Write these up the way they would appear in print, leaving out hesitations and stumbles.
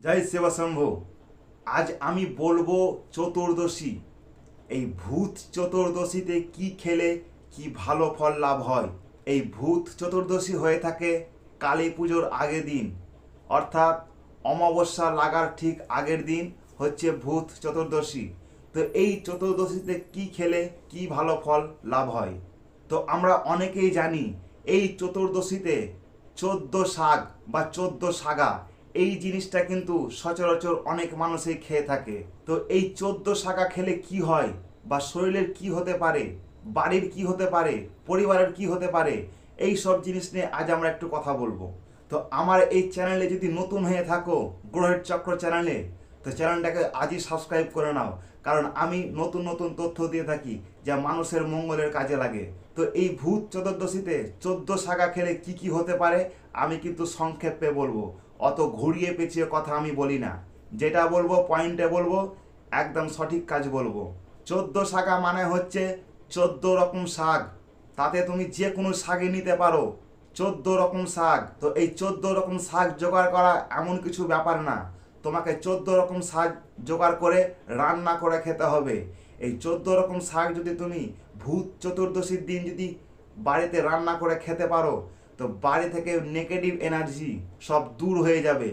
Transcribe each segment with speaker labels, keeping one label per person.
Speaker 1: জয় শিবশম্ভু। আজ আমি বলবো চতুর্দশী। এই ভূত চতুর্দশীতে কি খেলে কি ভালো ফল লাভ হয়। এই ভূত চতুর্দশী হয়ে থাকে কালী পুজোর আগের দিন, অর্থাৎ অমাবস্যা লাগার ঠিক আগের দিন হচ্ছে ভূত চতুর্দশী। তো এই চতুর্দশীতে কি খেলে কি ভালো ফল লাভ হয়। তো আমরা অনেকেই জানি এই চতুর্দশীতে 14 শাক বা 14 শাগা এই জিনিসটা কিন্তু সচরাচর অনেক মানুষই খেয়ে থাকে। তো এই 14 শাগা খেলে কি হয় বা শরীরের কি হতে পারে, বাড়ির কি হতে পারে, পরিবারের কি হতে পারে, এই সব জিনিস নিয়ে আজ আমরা একটু কথা বলবো। তো আমার এই চ্যানেলে যদি নতুন হয়ে থাকো, গ্রহের চক্র চ্যানেলে, তো চ্যানেলটাকে আজই সাবস্ক্রাইব করে নাও, কারণ আমি নতুন নতুন তথ্য দিয়ে থাকি যা মানুষের মঙ্গলের কাজে লাগে। তো এই ভূত চতুর্দশীতে 14 শাগা খেলে কি কি হতে পারে আমি কিন্তু সংক্ষেপে বলবো, অত ঘুরিয়ে পেঁচিয়ে কথা আমি বলি না। যেটা বলবো পয়েন্টে বলবো, একদম সঠিক কাজ বলবো। 14 শাগা মানে হচ্ছে 14 রকম শাক। তাতে তুমি যে কোনো শাকই নিতে পারো। 14 রকম শাক। তো এই 14 রকম শাক জোগাড় করা এমন কিছু ব্যাপার না, তোমাকে 14 রকম শাক জোগাড় করে রান্না করে খেতে হবে। এই 14 রকম শাক যদি তুমি ভূত চতুর্দশীর দিন যদি বাড়িতে রান্না করে খেতে পারো, তো বাড়ি থেকে নেগেটিভ এনার্জি সব দূর হয়ে যাবে,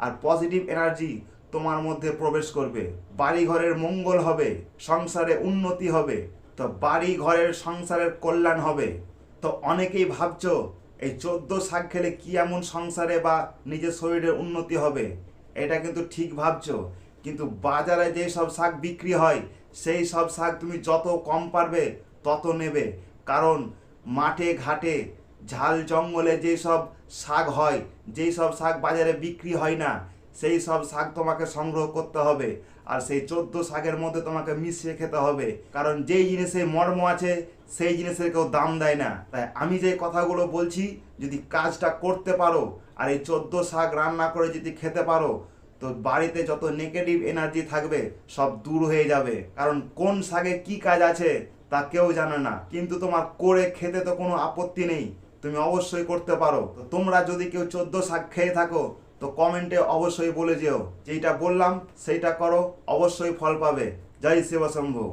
Speaker 1: আর পজিটিভ এনার্জি তোমার মধ্যে প্রবেশ করবে। বাড়ি ঘরের মঙ্গল হবে, সংসারে উন্নতি হবে। তো বাড়ি ঘরের সংসারের কল্যাণ হবে। তো অনেকেই ভাবছো এই 14 শাক খেলে কি এমন সংসারে বা নিজের শরীরের উন্নতি হবে। এটা কিন্তু ঠিক ভাবছো, কিন্তু বাজারে যে সব শাক বিক্রি হয় সেই সব শাক তুমি যত কম পারবে তত নেবে। কারণ মাঠে ঘাটে ঝাল জঙ্গলে যেই সব শাক হয়, যেই সব শাক বাজারে বিক্রি হয় না, সেই সব শাক তোমাকে সংগ্রহ করতে হবে। আর সেই 14 শাকের মধ্যে তোমাকে মিশিয়ে খেতে হবে, কারণ যেই জিনিসে মর্ম আছে সেই জিনিসের কেউ দাম দেয় না। তাই আমি যে কথাগুলো বলছি যদি কাজটা করতে পারো আর এই 14 শাক রান্না করে যদি খেতে পারো, তো বাড়িতে যত নেগেটিভ এনার্জি থাকবে সব দূর হয়ে যাবে। কারণ কোন শাকে কি কাজ আছে তা কেউ জানে না, কিন্তু তোমার করে খেতে তো কোনো আপত্তি নেই, তুমি অবশ্যই করতে পারো। তো তোমরা যদি কেউ 14 শাক খেয়ে থাকো তো কমেন্টে অবশ্যই বলে যেও, যেটা বললাম সেইটা করো, অবশ্যই ফল পাবে। জয় শিবশম্ভু।